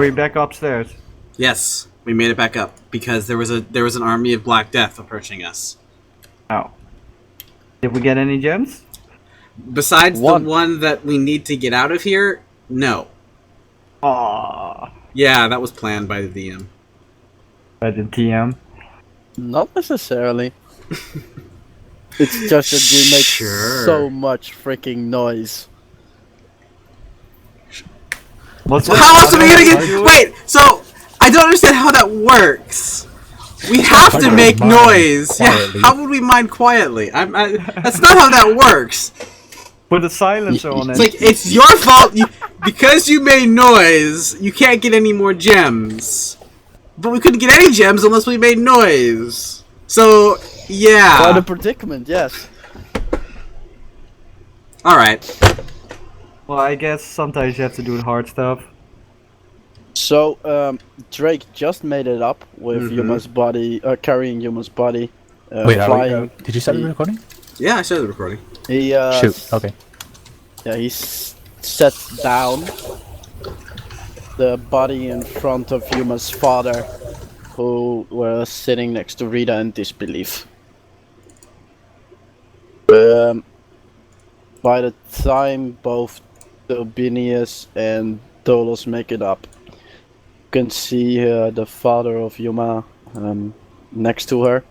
we back upstairs? Yes, we made it back up because there was an army of Black Death approaching us. Oh. Did we get any gems? Besides the one that we need to get out of here, no. Aww. Yeah, that was planned by the DM. By the TM? Not necessarily. It's just that you make so much freaking noise. How else are we gonna get? Wait, so I don't understand how that works. We have to make noise. Yeah, how would we mine quietly? That's not how that works. Put a silencer on it. It's like it's your fault. Because you made noise, you can't get any more gems. But we couldn't get any gems unless we made noise. So yeah. Quite a predicament, yes. All right. Well, I guess sometimes you have to do the hard stuff. So, Drake just made it up with Yuma's body, carrying Yuma's body. Wait, did you start the recording? Yeah, I started the recording. He, Shoot, okay. Yeah, he set down the body in front of Yuma's father, who was sitting next to Rita in disbelief. By the time both Tyraneus and Dolos make it up, you can see the father of Yuma next to her,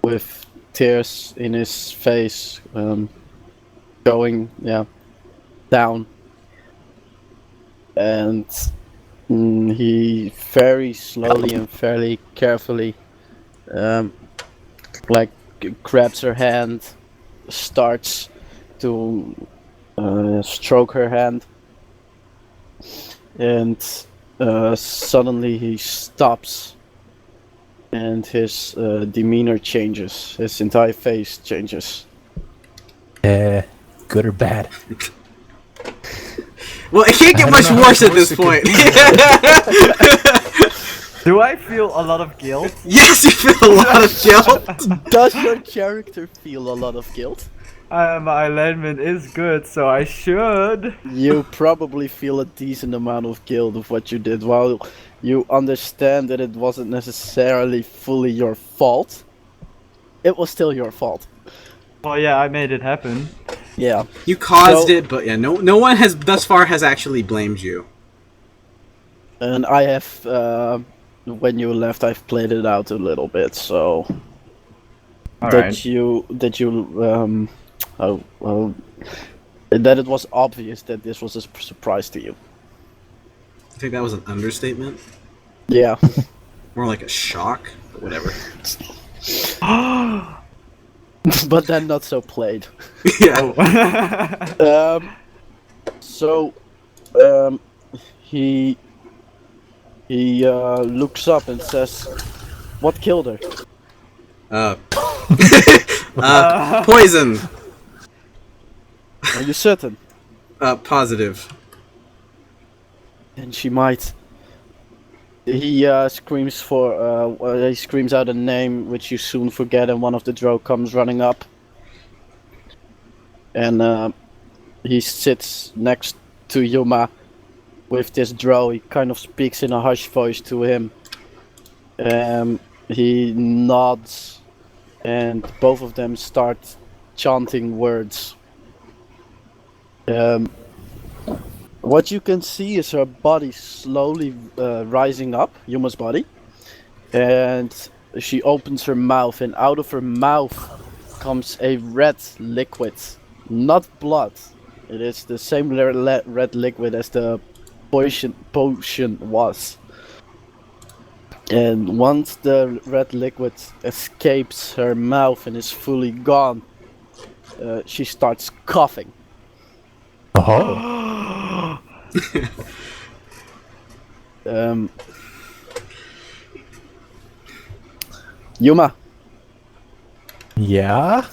with tears in his face, going down, and he very slowly and fairly carefully, like grabs her hand, starts to stroke her hand, and suddenly he stops, and his demeanor changes. His entire face changes. Good or bad? Well, it can't get much worse at this point. Do I feel a lot of guilt? Yes, you feel a lot of guilt. Does your character feel a lot of guilt? My alignment is good, so I should. You probably feel a decent amount of guilt of what you did, while you understand that it wasn't necessarily fully your fault. It was still your fault. Well, yeah, I made it happen. Yeah. You caused it, but yeah, no one has thus far has actually blamed you. And I have, when you left, I've played it out a little bit, so that it was obvious that this was a surprise to you. I think that was an understatement. Yeah. More like a shock, but whatever. But then not so played. Yeah. He looks up and says, "What killed her?" Poison. Are you certain? Positive. And she might. He screams he screams out a name which you soon forget, and one of the drow comes running up. And he sits next to Yuma with this drow. He kind of speaks in a hushed voice to him. He nods, and both of them start chanting words. What you can see is her body slowly rising up, Yuma's body, and she opens her mouth, and out of her mouth comes a red liquid, not blood. It is the same red liquid as the potion was. And once the red liquid escapes her mouth and is fully gone, she starts coughing. Oh. Yuma. Yeah?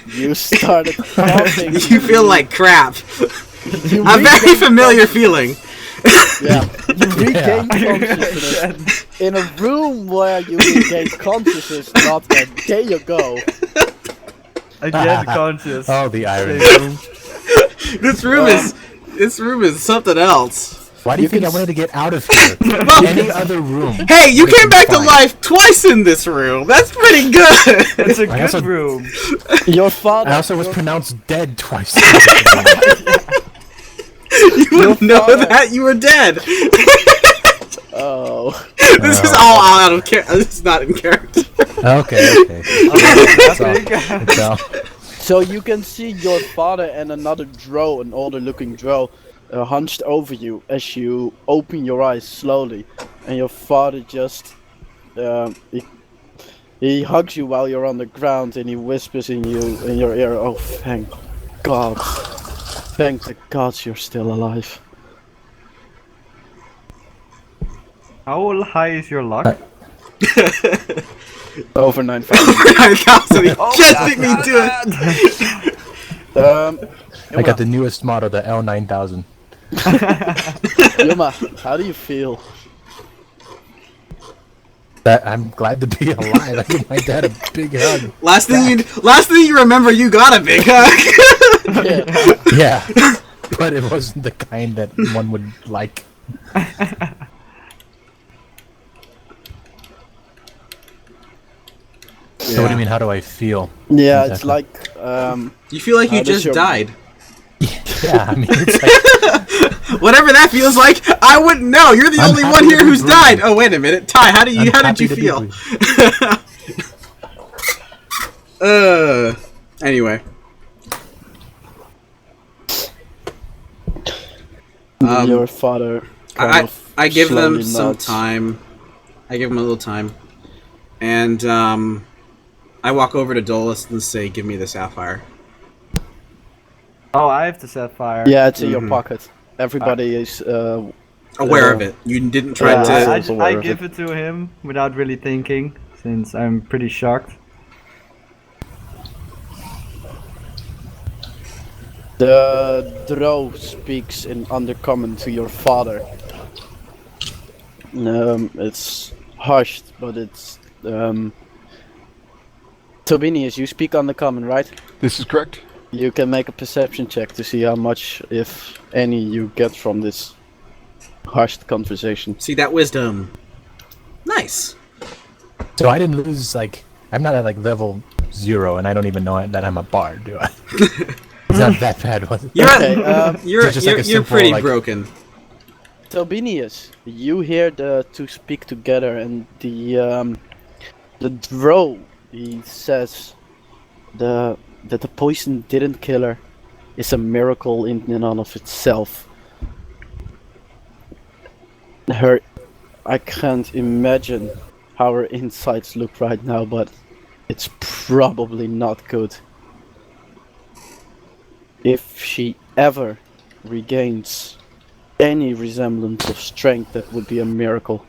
You started coughing. You feel like crap. A very familiar feeling. Yeah. You regain consciousness in a room where you regained consciousness not a day ago. Again, conscious. Oh, the irony. This room is something else. Why do you think I wanted to get out of here? Any other room? Hey, you came back to fine. life twice in this room. That's pretty good. It's a I also- good room. Your father. I also was pronounced dead twice. You wouldn't know that you were dead. Oh. This is all out of character. This is not in character. Okay. It's all. So you can see your father and another drow, an older-looking drow, hunched over you as you open your eyes slowly, and your father just he hugs you while you're on the ground, and he whispers in your ear, "Oh, thank God, thank the gods you're still alive." How high is your luck? Over 9,000. Just beat me to it. I got the newest model, the L9000. Yuma, how do you feel? That I'm glad to be alive. I give my dad a big hug. Last thing you remember, you got a big hug. Yeah. Yeah, but it wasn't the kind that one would like. So what do you mean? How do I feel? Yeah, it's Exactly. like You feel like you How does just your- died. Yeah, I mean, it's like, Whatever that feels like, I wouldn't know. You're the I'm only happy one to here be who's breathing. died. Oh, wait a minute. Ty, how did you happy to be feel? breathing. Anyway. your father. kind of I give them slowly some nods. time. I give them a little time. And I walk over to Dolos and say, "Give me the sapphire." Oh, I have the sapphire. Yeah, it's in your pocket. Everybody is Aware of it. You didn't try Yeah, to. I- I aware of give it to him without really thinking, since I'm pretty shocked. The drow speaks in Undercommon to your father. It's hushed, but it's Tobinius, you speak Undercommon, right? This is correct. You can make a perception check to see how much, if any, you get from this hushed conversation. See that wisdom. Nice. so I didn't lose. Like, I'm not at like level 0, and I don't even know that I'm a bard, do I? It's not that bad, was it? You're Okay, you're just like a simple, pretty like- broken. Tobinius, you hear the two speak together, and the drow, he says that the poison didn't kill her is a miracle in and of itself. I can't imagine how her insides look right now, but it's probably not good. If she ever regains any resemblance of strength, that would be a miracle.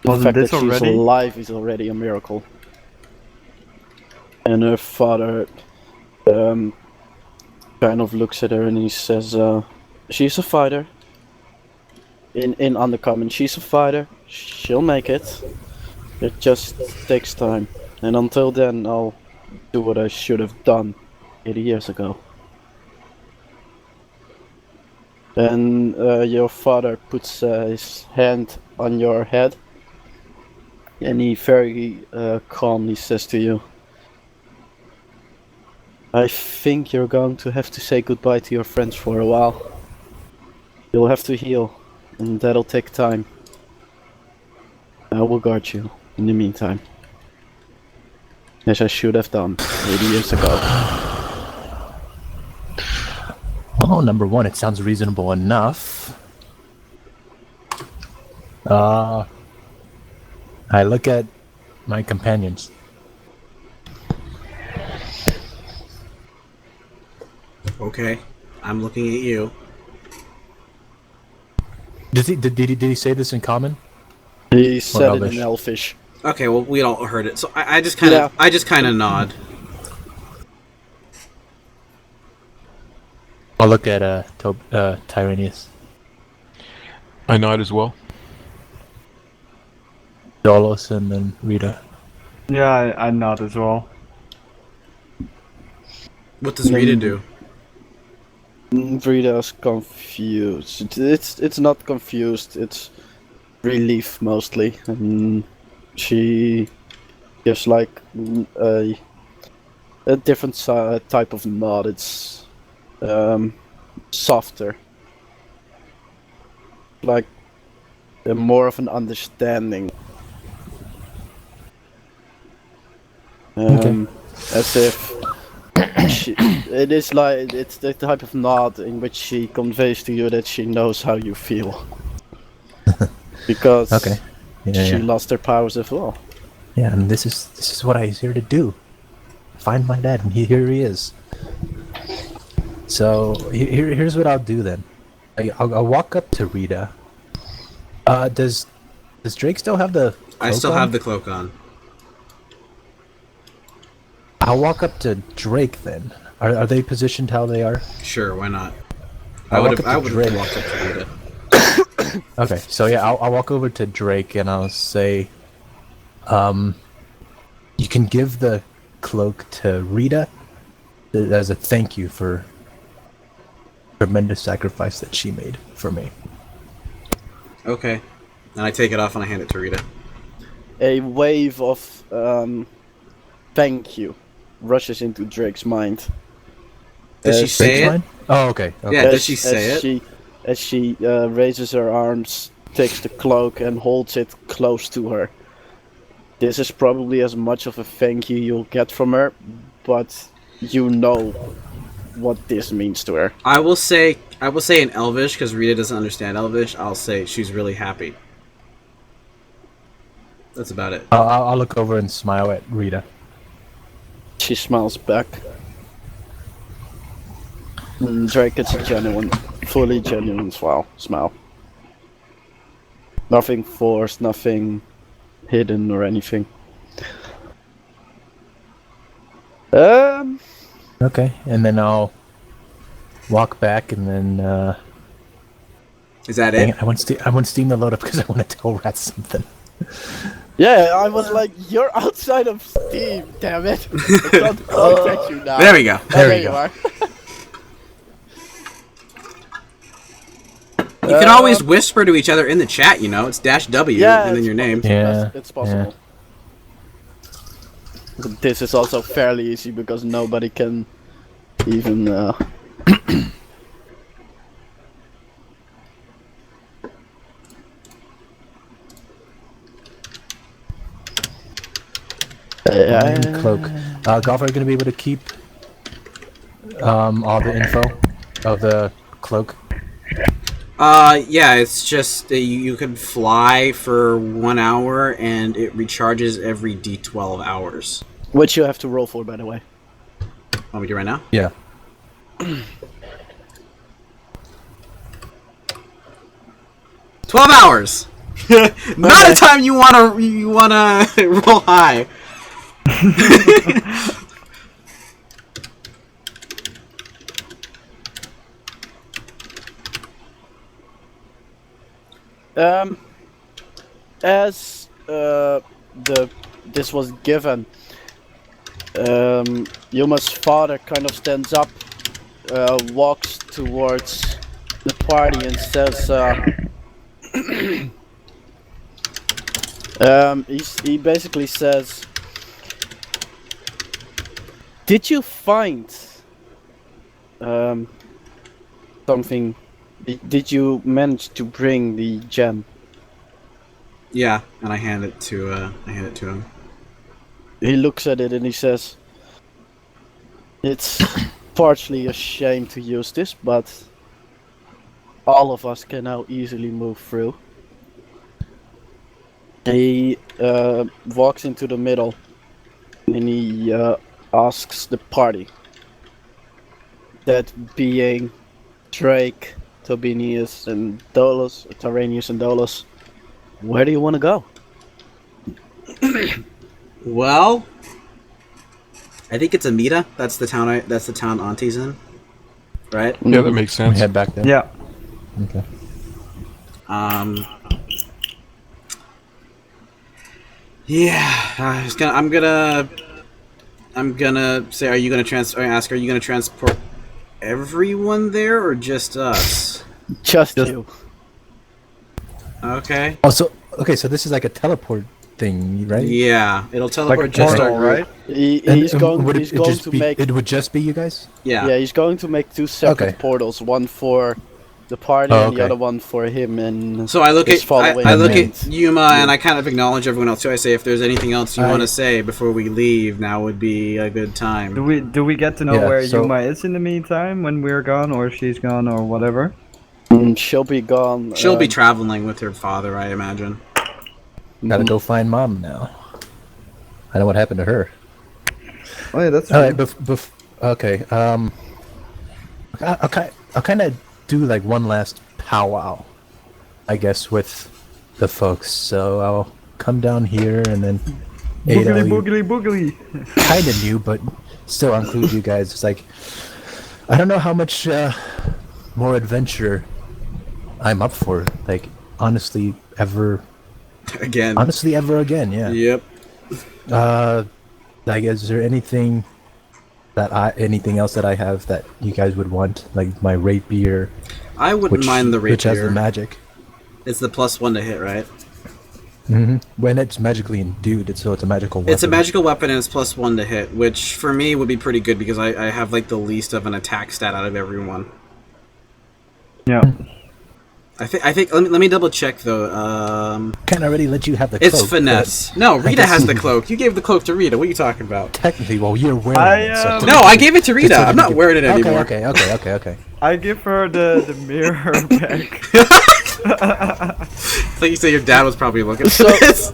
The Wasn't fact this that she's already? alive is already a miracle. And her father kind of looks at her and he says, she's a fighter. In Undercommon, she's a fighter. She'll make it. It just takes time. And until then, I'll do what I should have done 80 years ago. Then your father puts his hand on your head, and he very calmly says to you, I think you're going to have to say goodbye to your friends for a while. You'll have to heal, and that'll take time. I will guard you in the meantime, as I should have done 80 years ago. Well, number one, it sounds reasonable enough. I look at my companions. Okay, I'm looking at you. Did he say this in common? He said it Elvish? in Elfish. Okay, well we all heard it, so I just kind of nod. I'll look at Tyraneus. I nod as well. Dolos, and then Rita. Yeah, I nod as well. What does Rita do? Rita's confused. It's not confused. It's relief mostly, and she gives like a different type of nod. It's softer, like more of an understanding. Okay. As if it is like it's the type of nod in which she conveys to you that she knows how you feel, because Okay. Yeah, she yeah. lost her powers as well. Yeah, and this is what I was here to do. Find my dad, and here he is. So here's what I'll do then. I'll walk up to Rita. Does Drake still have the cloak I still on? have the cloak on. I'll walk up to Drake then. Are they positioned how they are? Sure, why not? I I'll would walk have. up I to would Drake. have walked up to Rita. Okay, so yeah, I'll walk over to Drake and I'll say, you can give the cloak to Rita as a thank you for tremendous sacrifice that she made for me. Okay. And I take it off and I hand it to Rita. A wave of thank you rushes into Drake's mind. Does she As- say it? Mine? Oh, okay. Yeah, does she say it? As she raises her arms, takes the cloak and holds it close to her. This is probably as much of a thank you you'll get from her, but you know what this means to her. I will say in Elvish, because Rita doesn't understand Elvish, I'll say she's really happy. That's about it. I'll look over and smile at Rita. She smiles back. Drake gets a genuine, fully genuine smile. Nothing forced, nothing hidden or anything. Okay, and then I'll walk back and then Is that dang it? it, I want Steam to load up because I want to tell Rat something. Yeah, I was like, you're outside of Steam, damn it. I can't contact you now. There we go. There we you go. are. You can always whisper to each other in the chat, you know. It's -W Yeah, and then your name. Yeah, It's possible. But this is also fairly easy because nobody can even Cloak. Golf, are you going to be able to keep all the info of the cloak? Yeah, it's just you can fly for 1 hour and it recharges every D12 hours. which you have to roll for, by the way. Want me to do right now? Yeah. $12 hours. Not a time you wanna roll high. As this was given, Yuma's father kind of stands up, walks towards the party and says, he basically says, "Did you find something? Did you manage to bring the gem?" Yeah, and I hand it to him. He looks at it and he says, "It's partially a shame to use this, but all of us can now easily move through." He walks into the middle and he asks the party, that being Drake, Tyraneus and Dolos, Tyraneus and Dolos, where do you want to go? Well, I think it's Amita. That's the town Auntie's in, right? Yeah, that makes We sense. head back there. Yeah. Okay. Yeah, I'm gonna say, are you gonna transport everyone there or just us? Just you. Okay. Also, okay, so this is like a teleport thing, right? Yeah, it'll teleport Like a just portal, our group. right? He's going. Would He's it going just to be, make. It would just be you guys? Yeah. Yeah, he's going to make 2 separate Okay. portals. One for the party Oh, and the okay. other one for him and. So I look his at following I look and- at Yuma and I kind of acknowledge everyone else too. I say if there's anything else you I- want to say before we leave, now would be a good time. Do we get to know Yeah, where so- Yuma is in the meantime when we're gone or she's gone or whatever? She'll be gone. She'll be traveling with her father, I imagine. Gotta go find mom now. I know what happened to her. Oh yeah, that's Alright, okay, I'll kind of do like one last powwow, I guess, with the folks. So I'll come down here and then boogly boogly. kind of new, but still include you guys. It's like, I don't know how much more adventure I'm up for. Like, honestly, ever Again. again, yeah. Yep. Like, is there anything else that I have that you guys would want? Like my rapier, I wouldn't mind the which has the rapier. magic. It's the +1 to hit, right? When it's magically endued, it's a magical weapon. It's a magical weapon and it's +1 to hit, which for me would be pretty good because I have like the least of an attack stat out of everyone. Yeah. I think. Let me double check though. Can't already let you have the It's cloak. finesse. No, Rita has the cloak. You gave the cloak to Rita. What are you talking about? Technically, well, you're wearing it. So No, I gave it to Rita. so I'm not wearing it anymore. Okay. I give her the mirror back. I think you said your dad was probably looking for So- this.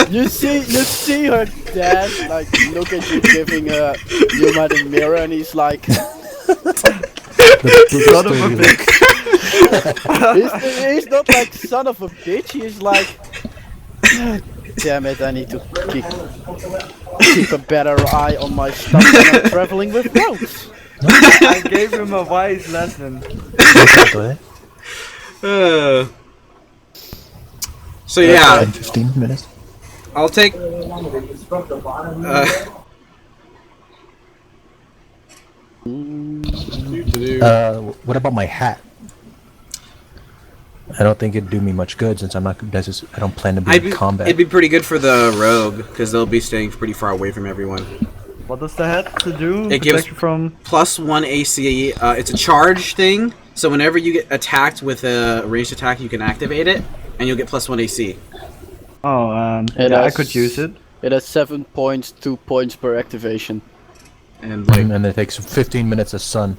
You see her dad like look at you giving Yuma the mirror and he's like, Son of a bitch. he's not like son of a bitch. He's like, damn it, I need to keep a better eye on my stuff when I'm traveling with roads. I gave him a wise lesson. So yeah, 15 minutes. I'll take. What about my hat? I don't think it'd do me much good since I'm not. I don't plan to be in combat. It'd be pretty good for the rogue because they'll be staying pretty far away from everyone. What does the hat to do? It gives Protect you from. +1 AC. It's a charge thing, so whenever you get attacked with a ranged attack, you can activate it, and you'll get +1 AC. Oh, It yeah, I has- could use it. It has 7 points, 2 points per activation. And like, and it takes 15 minutes of sun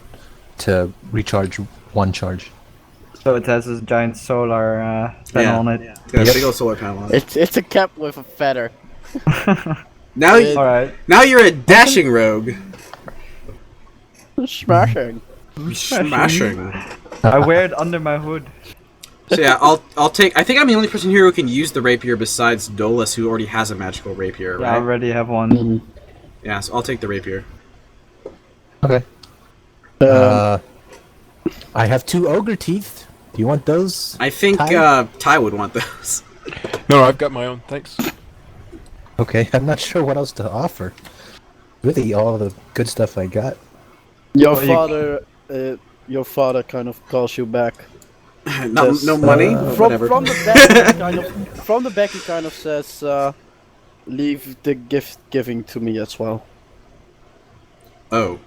to recharge one charge. So it has this giant solar panel on it. it's got a big old solar panel on it. It's a cap with a feather. Now, Alright. now you're a dashing rogue. Smashing. Smashing. I wear it under my hood. So yeah, I'll take. I think I'm the only person here who can use the rapier besides Dolos, who already has a magical rapier, Yeah, I right? already have one. Yeah, so I'll take the rapier. Okay. I have 2 ogre teeth. Do you want those? I think Ty? Ty would want those. No, I've got my own. Thanks. Okay, I'm not sure what else to offer. Really, all the good stuff I got. Your Well, your father kind of calls you back. no, Yes, no money. From Whatever. from the back he kind of says, leave the gift giving to me as well. Oh.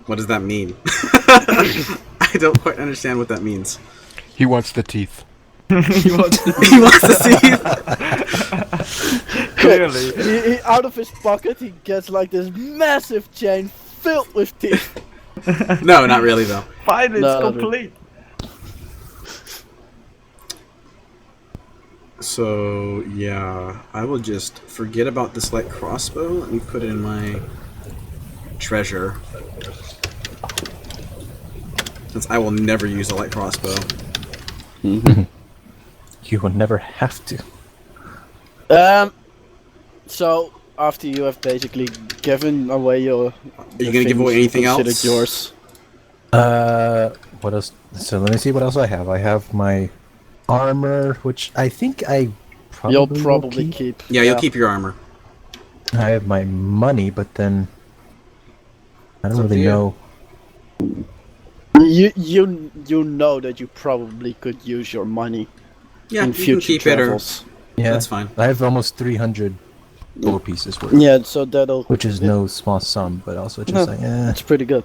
What does that mean? I don't quite understand what that means. He wants the teeth. He wants to see. Clearly. He out of his pocket he gets like this massive chain filled with teeth. No, not really though. Fine, it's No, no, no. complete. So yeah, I will just forget about this light crossbow. Let me put it in my treasure, since I will never use a light crossbow. You will never have to. So after you have basically given away your, Are you gonna give away anything considered else? yours. What else? So let me see what else I have. I have my armor, which I think I probably You'll will probably keep. keep. Yeah, you'll keep your armor. I have my money, but then I don't It's up really to you. know. You know that you probably could use your money Yeah, in you can future keep it or travels. Yeah, that's fine. I have almost 300 gold pieces worth, Yeah, so that'll. which is no small sum, but also just No, like, it's pretty good.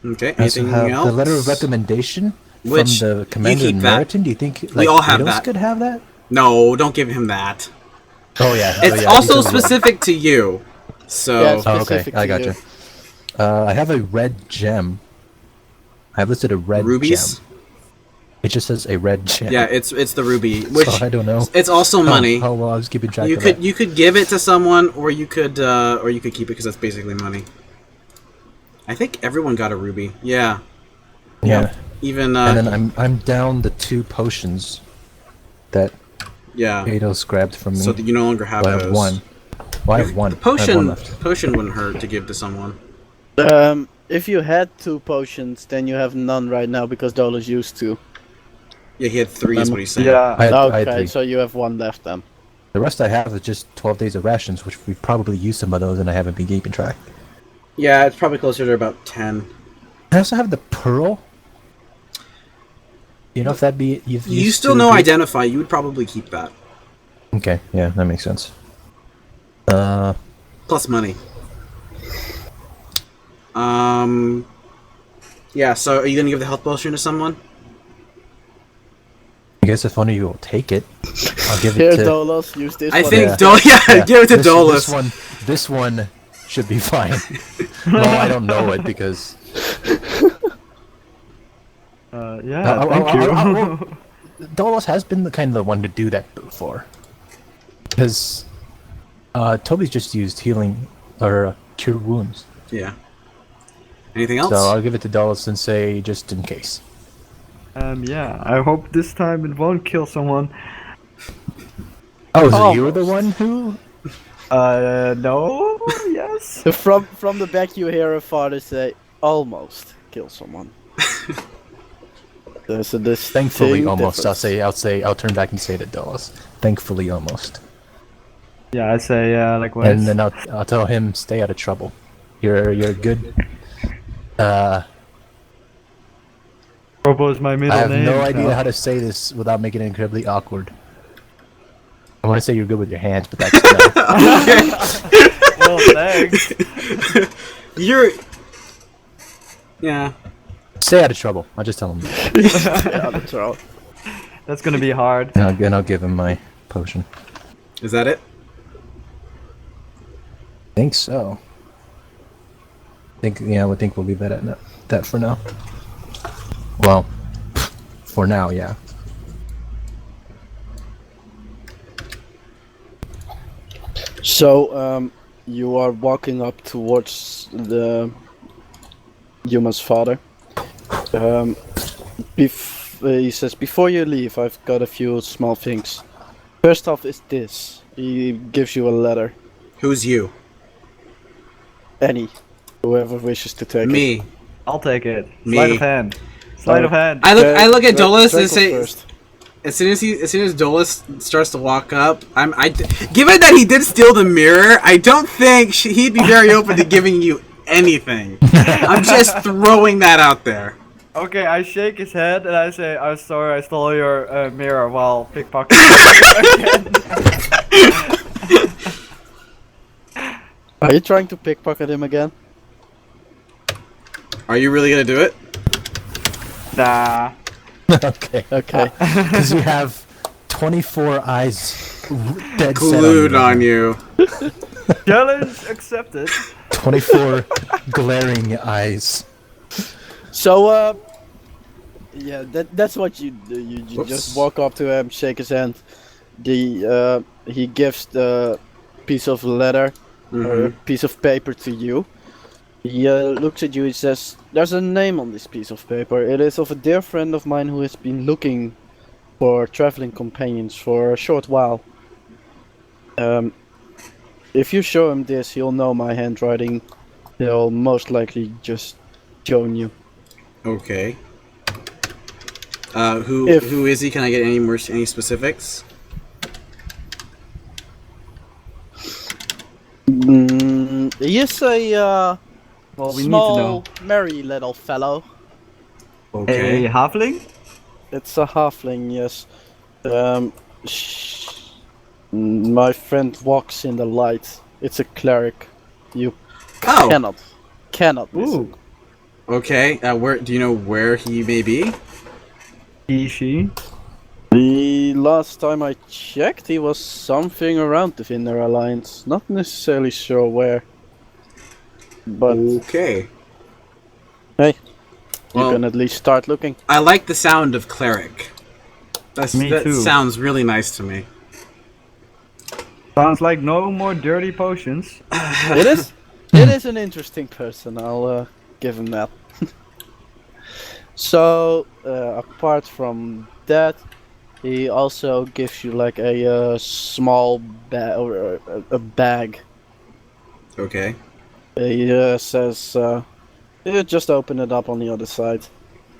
Okay. I also Anything have else? the letter of recommendation Which, from the commander keep in that. Meriton. Do you think We all have Dolos that. could have that? No, don't give him that. Oh yeah, It's yeah, also he's a- specific to you. So Yeah, it's Oh, okay, specific I to gotcha. I have a red gem. I have listed a red rubies. gem. It just says a red gem. Yeah, it's the ruby, which So I don't know. it's also money. Oh, well, I was keeping track You of could that. you could give it to someone, or you could keep it because that's basically money. I think everyone got a ruby. Yeah, Yeah. even And then I'm down the 2 potions that yeah. Ados grabbed from me. So that you no longer have Well, I those. have 1. Well, I have 1. I have 1 left. Potion wouldn't hurt to give to someone. If you had 2 potions, then you have none right now because Dolos used to. Yeah, he had 3 is what he's saying. Yeah. I had Okay, 3. so you have 1 left then. The rest I have is just 12 days of rations, which we probably used some of those, and I haven't been keeping track. Yeah, it's probably closer to about 10. I also have the pearl. You know if that'd be... You still know identify. You would probably keep that. Okay, yeah, that makes sense. Plus money. Yeah, so are you gonna give the health potion to someone? I guess if one of you will take it, I'll give Here, it to... Dolos, use this I one. think Yeah. give it to This Dolos. This one should be fine. Well, I don't know it because... Yeah, thank you. Dolos has been the kind of the one to do that before. Because Toby's just used healing or cure wounds. Yeah. Anything else? So I'll give it to Dolos and say just in case. Yeah, I hope this time it won't kill someone. Oh, so you were the one who? No, yes. From the back you hear a father say, almost kill someone. So this Thankfully, thing almost. differs. I'll turn back and say to Dolos. Thankfully, almost. Yeah, I say likewise. And then I'll tell him stay out of trouble. You're good. Robo is my middle I have name. no idea so- how to say this without making it incredibly awkward. I want to say you're good with your hands, but that's no. Well, thanks. You're. Yeah. Stay out of trouble. I'll just tell him. Yeah, that's right. That's gonna be hard. And I'll give him my potion. Is that it? I think so. I think we'll leave that at that for now. Well, for now, yeah. So, you are walking up towards the Yuma's father. He says, before you leave, I've got a few small things. First off is this. He gives you a letter. Who's you? Any. Whoever wishes to take it. Me. I'll take it. Me. Sleight of hand. Sleight of hand. I look at Dolos and Draco say, first. as soon as Dolos starts to walk up, given that he did steal the mirror, I don't think he'd be very open to giving you anything. I'm just throwing that out there. Okay, I shake his head and I say, "I'm sorry, I stole your mirror while pickpocketing." Are you trying to pickpocket him again? Are you really gonna do it? Nah. Okay. Okay. Because you have 24 eyes dead Glued set on you. Challenge accepted. 24 glaring eyes. So, yeah, that's what you do. You Whoops. just walk up to him, shake his hand. He gives the piece of letter or a piece of paper to you. He looks at you. He says, "There's a name on this piece of paper. It is of a dear friend of mine who has been looking for traveling companions for a short while. If you show him this, he'll know my handwriting. He'll most likely just join you." Okay. Who If- who is he? Can I get any specifics? He is a Well, we Small, need to know. merry little fellow. Okay. A halfling? It's a halfling, yes. My friend walks in the light. It's a cleric. You Oh. cannot miss Ooh. him. Okay. Where do you know where he may be? He, she. The last time I checked, he was something around the Vinner Alliance. Not necessarily sure where. But Okay. hey, Well- you can at least start looking. I like the sound of cleric. That too. sounds really nice to me. Sounds like no more dirty potions. It is. It is an interesting person. I'll give him that. So, apart from that, he also gives you like a small bag or a bag. Okay. He says, "You just open it up on the other side.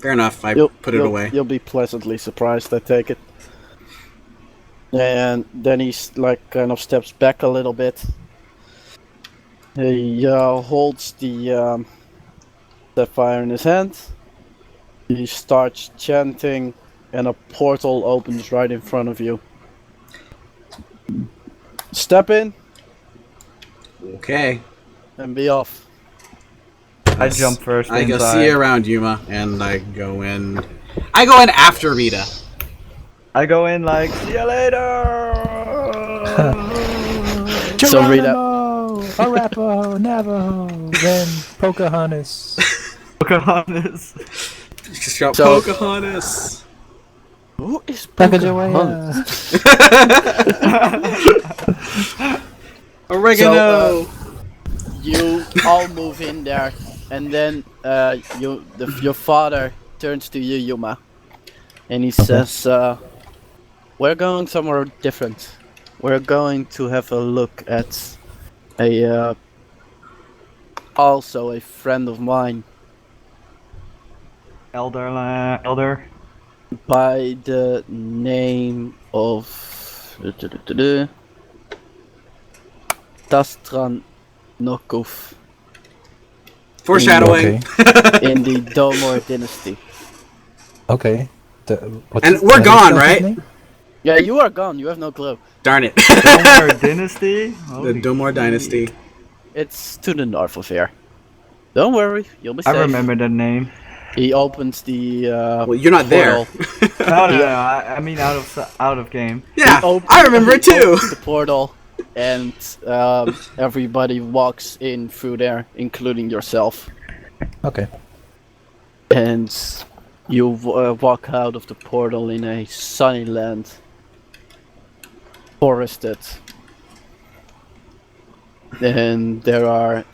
Fair enough. I put it away. You'll be pleasantly surprised. I take it." And then he's like kind of steps back a little bit. He holds the sapphire in his hand. He starts chanting, and a portal opens right in front of you. Step in Okay. and be off. I jump first I go inside. see you around, Yuma, and I go in. I go in after Rita. I go in like, see you later! So Rita, Geronimo, Arapaho, Navajo, then Pocahontas. Pocahontas. Just shout, So- Pocahontas. who is Pocahontas. Oregano. You all move in there, and then your father turns to you, Yuma, and he says, "We're going somewhere different. We're going to have a look at a also a friend of mine Elder. by the name of Tastran Nokuf Foreshadowing. Okay. in the Domor dynasty." Okay. What's And his- we're his gone, guy's right? name? Yeah, you are gone. You have no clue. Darn it. Domor Dynasty? The Domor Dynasty. It's to the north of here. Don't worry, you'll be I safe. remember that name. He opens the Well, you're not there. portal. No, I mean out of game. Yeah, Opens- I remember it he too. opens the portal, and everybody walks in through there, including yourself. Okay. And you walk out of the portal in a sunny land, forested. And there are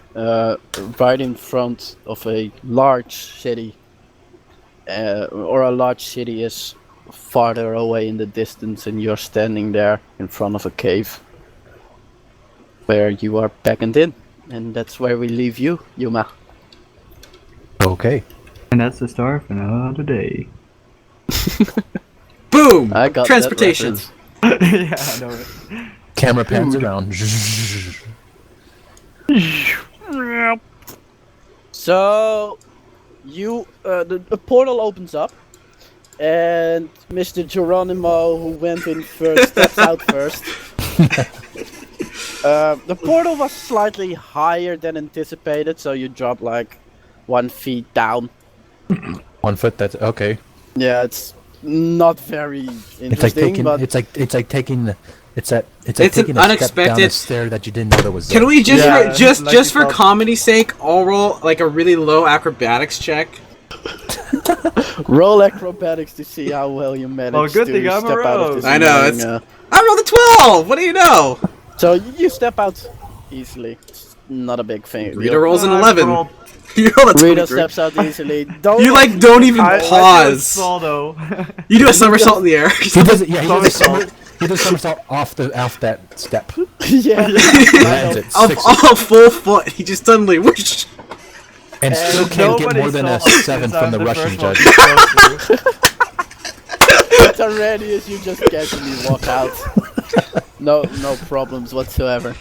right in front of a large city, or a large city is farther away in the distance, and you're standing there in front of a cave where you are beckoned in, and that's where we leave you, Yuma. Okay. And that's the start of another day. Boom! I got that Transportation. reference. Yeah, I know it. Camera pans around. So, you the portal opens up, and Mr. Geronimo, who went in first, steps out first. The portal was slightly higher than anticipated, so you drop like 1 feet down. 1 foot. That's okay. Yeah, it's not very interesting, It's like taking. but It's like taking. It's like It's an taking a step down a unexpected- stair that you didn't know that was there. Can we just Yeah, just like just you for thought- comedy's sake, all roll like a really low acrobatics check? roll acrobatics to see how well you manage Oh, good to thing I'm a step out of rogue. this. I know, annoying, it's- I rolled a 12. What do you know? So you step out easily. It's not a big thing. Rita rolls an I 11. rolled- You rolled a Rita 23. steps out easily. Don't You like don't even I do a pause. saldo. You do a somersault in the air. He does it. Yeah, he does a Somersault. he does a somersault off that step. yeah. Lands it. Off Sticks a full foot, he just suddenly whoosh. and still can't get Nobody more than a saw it 7 since from I'm the Russian first one judge. to go through. Tyraneus, you just casually walk out. No problems whatsoever.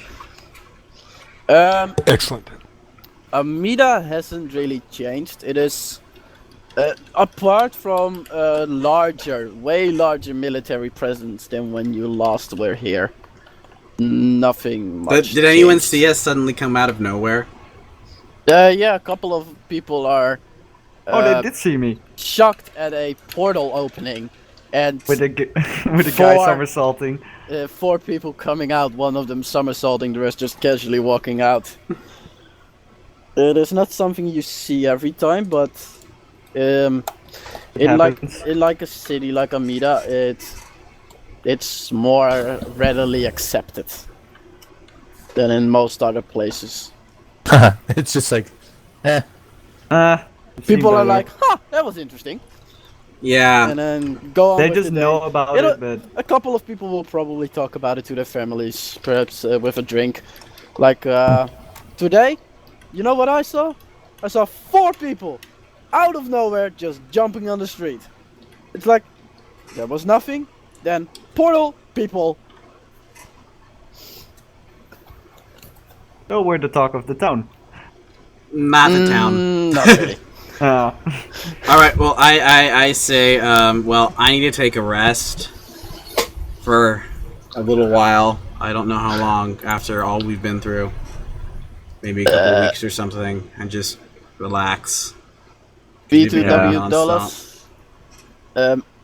Excellent. Amida hasn't really changed. It is, apart from a way larger military presence than when you last were here. Nothing much. Did anyone changed. see us suddenly come out of nowhere? Yeah, a couple of people are Oh, they did see me shocked at a portal opening, and with the with the guy Four. somersaulting. 4 people coming out. One of them somersaulting, the rest just casually walking out. It is not something you see every time, but in happens. like a city like Amida, it's more readily accepted than in most other places. It's just like, eh. People are like, "Huh, that was interesting," Yeah. and then go on. They with just the day. know about You know, it, but a couple of people will probably talk about it to their families, perhaps with a drink. Like today, you know what I saw? I saw 4 people out of nowhere just jumping on the street. It's like there was nothing, then portal people. oh, we're the talk of the town. Not the town. Not really. Oh. Alright, well, I say, well, I need to take a rest for a little while. I don't know how long after all we've been through. Maybe a couple of weeks or something, and just relax. B2W Yeah. Dolos.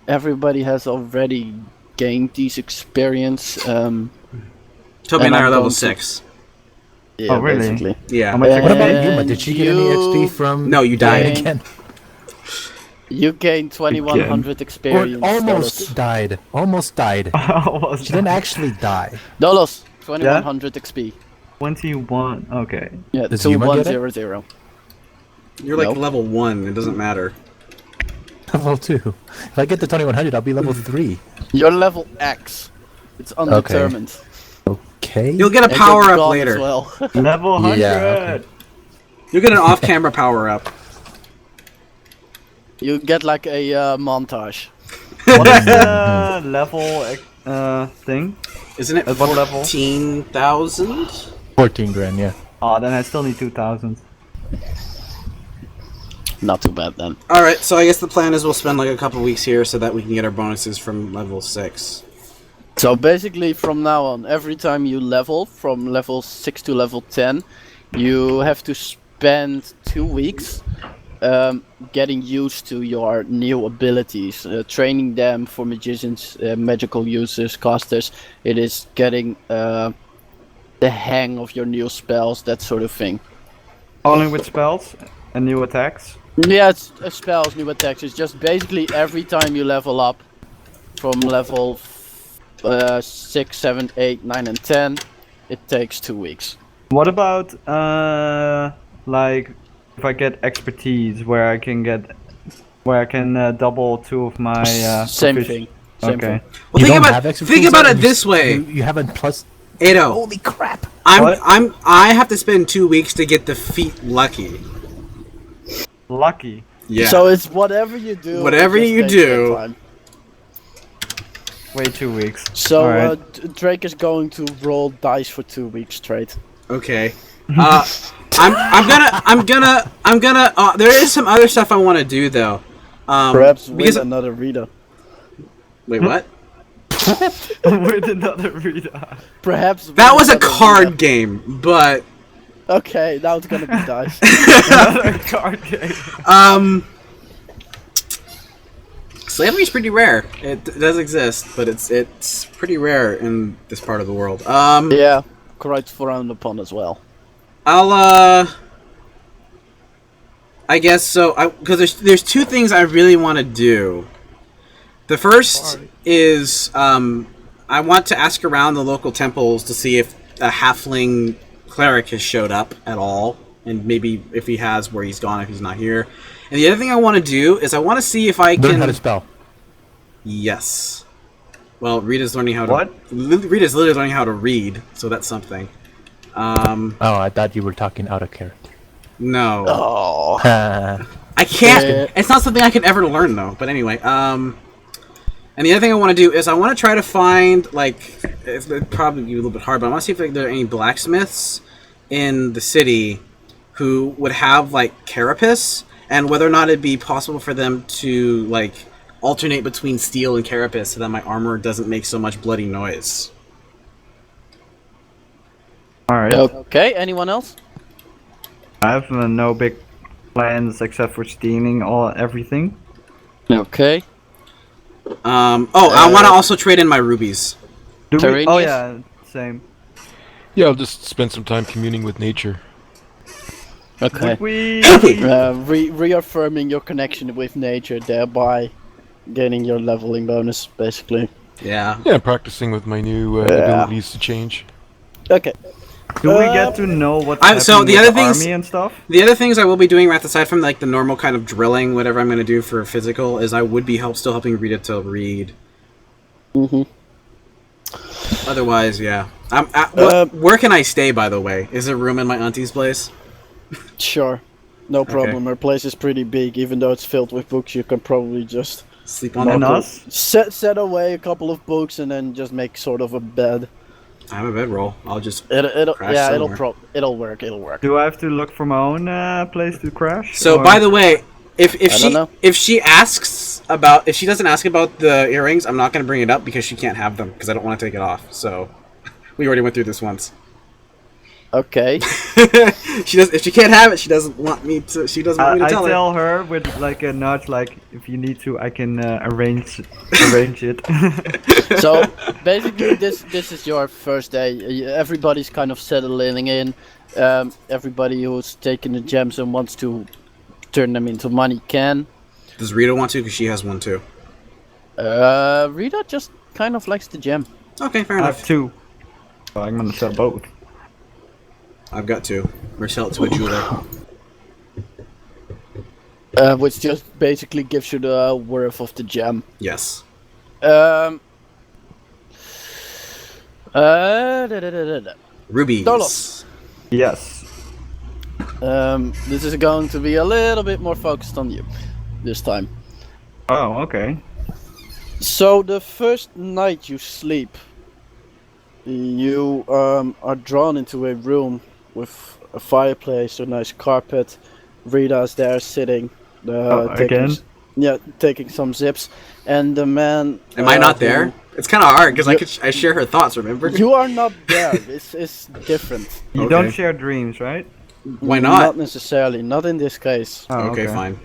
Everybody has already gained these experience. Toby and And I I'm are level going to- 6. Yeah, Oh, really? basically. Yeah. How much What about And Yuma? Did she get any XP from? No, you died. Gain- again. You gain 2100 Or experience. almost died. Almost died. Almost. She didn't actually die. Dolos, 2100 XP. 21. Okay. Yeah, Does Yuma get it? 2100. You're like Nope. level 1, it doesn't matter. Level 2. If I get to 2100, I'll be level 3. You're level X. It's undetermined. Okay. You'll get a And power you're up gone later. as well. Level 100. Yeah, okay. You'll get an off-camera power up. You get like a montage. What is the level thing? Isn't it At what level? 14,000? 14 grand, yeah. Oh, then I still need 2000. Not too bad then. Alright, so I guess the plan is we'll spend like a couple weeks here so that we can get our bonuses from level 6. So basically from now on, every time you level from level 6 to level 10, you have to spend 2 weeks getting used to your new abilities, training them for magicians, magical users, casters. It is getting the hang of your new spells, that sort of thing. Only with spells and new attacks. Yeah, it's spells, new attacks. It's just basically every time you level up from level 6, 7, 8, 9, and 10, it takes 2 weeks. What about like if I get expertise where I can double 2 of my Same profici- thing. Same Okay. thing. Well, You think don't about have think expertise, about though? it this way, You have a plus. Ado. Holy crap! What? I have to spend 2 weeks to get the feat lucky. Lucky. Yeah. So it's whatever you do. Whatever it just you takes do. that time. Wait 2 weeks. So Alright. Drake is going to roll dice for 2 weeks straight. Okay. I'm gonna. There is some other stuff I want to do though. Perhaps because with another reader. wait, what? With another reader. Perhaps with That was a another card reader. game, but Okay, now it's gonna be dice. Another card game. Slavery's pretty rare. It does exist, but it's pretty rare in this part of the world. Yeah, quite frowned upon as well. I guess so. Because there's 2 things I really want to do. The first is I want to ask around the local temples to see if a halfling cleric has showed up at all, and maybe if he has, where he's gone if he's not here. And the other thing I want to do is I want to see if I Learn can. how to spell. Yes. Well, Rita's learning how to. What? Rita's literally learning how to read, so that's something. Oh, I thought you were talking out of character. No. Oh. I can't. Yeah. It's not something I could ever learn though. But anyway, and the other thing I want to do is I want to try to find it'd probably be a little bit hard, but I want to see if there are any blacksmiths in the city who would have like carapace, and whether or not it'd be possible for them to like alternate between steel and carapace so that my armor doesn't make so much bloody noise. Alright. Okay, anyone else? I have no big plans except for stealing everything. Okay. I want to also trade in my rubies. Oh Tyraneus? yeah, same. Yeah, I'll just spend some time communing with nature. Okay. We Reaffirming your connection with nature, thereby gaining your leveling bonus, basically. Yeah. Yeah, practicing with my new abilities to change. Okay. do we get to know what's happening so the with other the things- army and stuff? The other things I will be doing, right aside from like the normal kind of drilling, whatever I'm going to do for physical, is I would be still helping Rita to read. Mm-hmm. Otherwise, yeah. Where can I stay, by the way? Is there room in my auntie's place? Sure. No problem. Her place is pretty big, even though it's filled with books. You can probably just Sleep on And the us? set away a couple of books and then just make sort of a bed. I have a bedroll. I'll just. It'll Crash yeah, somewhere. it'll work. It'll work. Do I have to look for my own place to crash? So, or- by the way, if I don't know. she doesn't ask about the earrings, I'm not going to bring it up because she can't have them because I don't want to take it off. So, we already went through this once. Okay. She does. If she can't have it, she doesn't want me to. She doesn't want me to I tell her. tell her with like a nudge, like if you need to, I can arrange it. So basically, this is your first day. Everybody's kind of settling in. Everybody who's taken the gems and wants to turn them into money can. Does Rita want to? Because she has one too. Rita just kind of likes the gem. Okay, fair I enough. have 2. So I'm gonna sell both. I've got 2. Or sell it to a jeweler. Which just basically gives you the worth of the gem. Yes. Rubies. Dolos. Yes. This is going to be a little bit more focused on you this time. Oh, okay. So the first night you sleep, you are drawn into a room with a fireplace, a nice carpet. Rita's there sitting. Again? Taking some zips, and the man. Am I not there? It's kind of hard because I share her thoughts. Remember? You are not there. It's different. You Okay. don't share dreams, right? Why not? Not necessarily. Not in this case. Oh, okay, fine.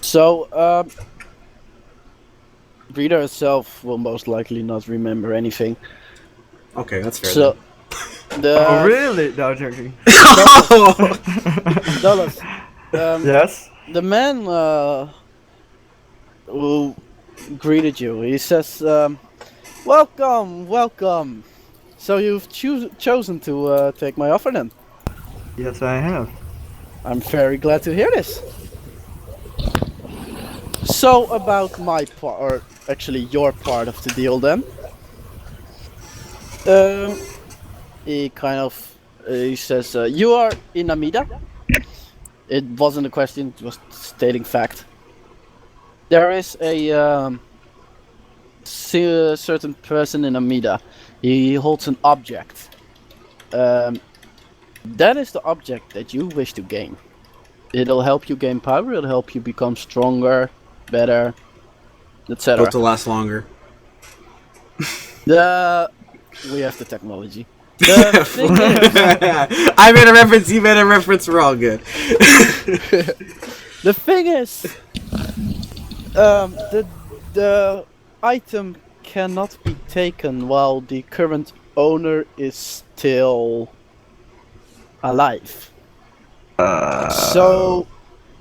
So, Rita herself will most likely not remember anything. Okay, that's fair. So, Oh, really? No, joking. Dolos, Yes? the man who greeted you, he says, welcome, welcome. So you've chosen to take my offer then. Yes, I have. I'm very glad to hear this. So about my part, or actually your part of the deal then. He kind of, he says, you are in Amida. It wasn't a question, it was stating fact. There is a certain person in Amida. He holds an object. That is the object that you wish to gain. It'll help you gain power, it'll help you become stronger, better, etc. Built to last longer. We have the technology. The thing is, I made a reference. You made a reference. We're all good. the thing is, the item cannot be taken while the current owner is still alive. So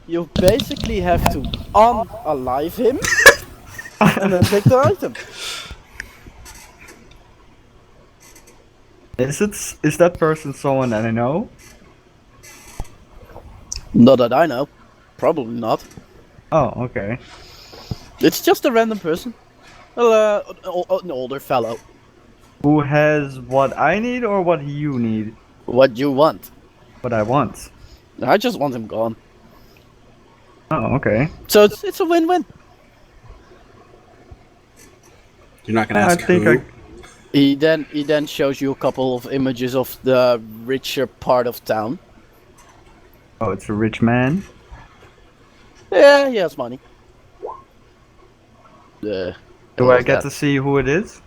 you basically have to unalive him and then take the item. Is that person someone that I know? Not that I know. Probably not. Oh, okay. It's just a random person. Well, an older fellow. Who has what I need or what you need? What you want? What I want. I just want him gone. Oh, okay. So it's a win-win. You're not gonna I ask think who. He then shows you a couple of images of the richer part of town. Oh, it's a rich man. Yeah, he has money. Do I get to see who it is?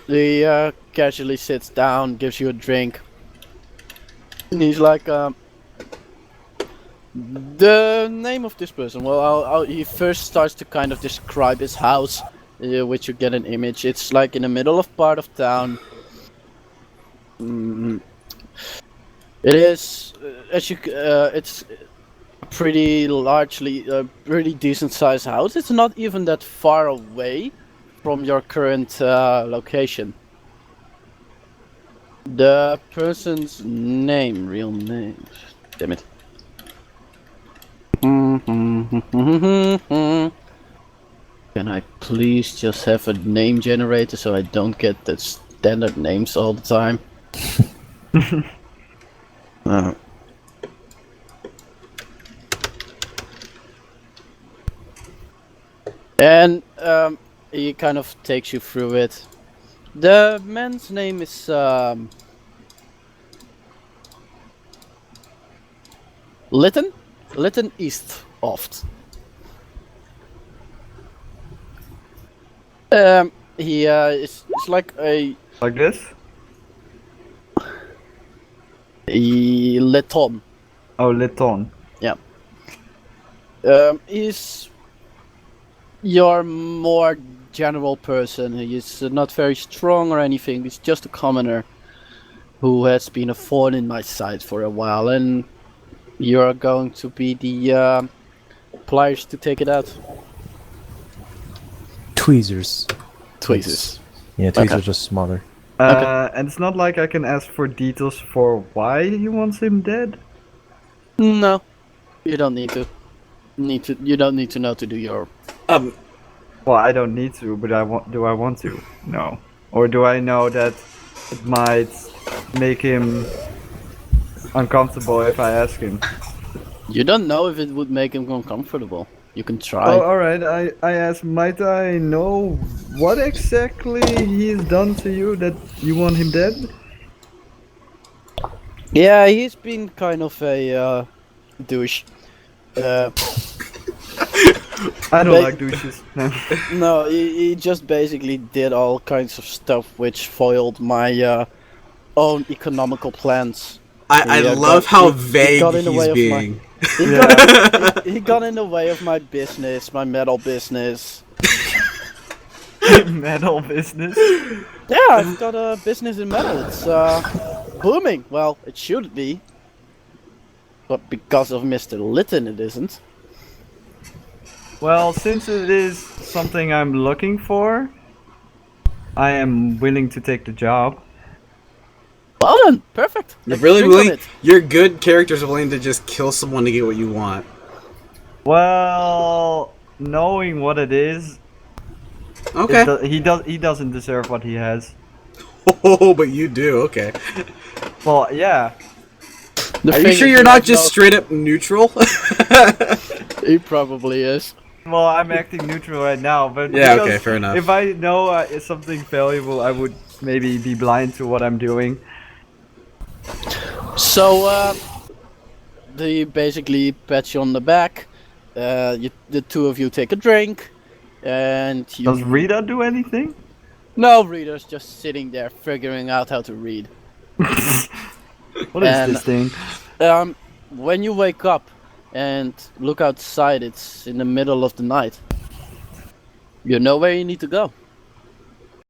He casually sits down, gives you a drink. And he's like, the name of this person. Well, he first starts to kind of describe his house, which you get an image. It's like in the middle of part of town. It is, it's pretty largely, pretty decent sized house. It's not even that far away from your current location. The person's name, real name, damn it. Can I please just have a name generator so I don't get the standard names all the time? And he kind of takes you through it. The man's name is Lytton East Oft. He is like a Like this? Letton. Oh, Litton. Yeah. He's your more general person. He's not very strong or anything. He's just a commoner who has been a thorn in my side for a while, and you're going to be the pliers to take it out. Tweezers. Tweezers. Yeah, tweezers Okay. are just smaller. And it's not like I can ask for details for why he wants him dead? No, you don't need to. You don't need to know to do your. Well, I don't need to, but do I want to? No. Or do I know that it might make him uncomfortable if I ask him? You don't know if it would make him uncomfortable. You can try. Oh, alright, I asked, might I know what exactly he's done to you that you want him dead? Yeah, he's been kind of a douche. I don't like douches. No, he just basically did all kinds of stuff which foiled my own economical plans. I love how vague got in the way he's of being. He got in the way of my business, my metal business. Metal business? Yeah, I've got a business in metal. It's booming. Well, it should be. But because of Mr. Lytton, it isn't. Well, since it is something I'm looking for, I am willing to take the job. Well done, perfect. You're Let's really drink on willing. it. Your good character's willing to just kill someone to get what you want. Well, knowing what it is, Okay. he doesn't deserve what he has. Oh, but you do. Okay. Well, yeah. The Are you thing sure is, you're not like, just straight up neutral? He probably is. Well, I'm acting neutral right now, but Yeah, because okay, fair enough. If I know it's something valuable, I would maybe be blind to what I'm doing. So, they basically pat you on the back. The two of you take a drink, and you. Does Rita do anything? No, reader's just sitting there figuring out how to read. What is And- this thing? When you wake up and look outside, it's in the middle of the night. You know where you need to go.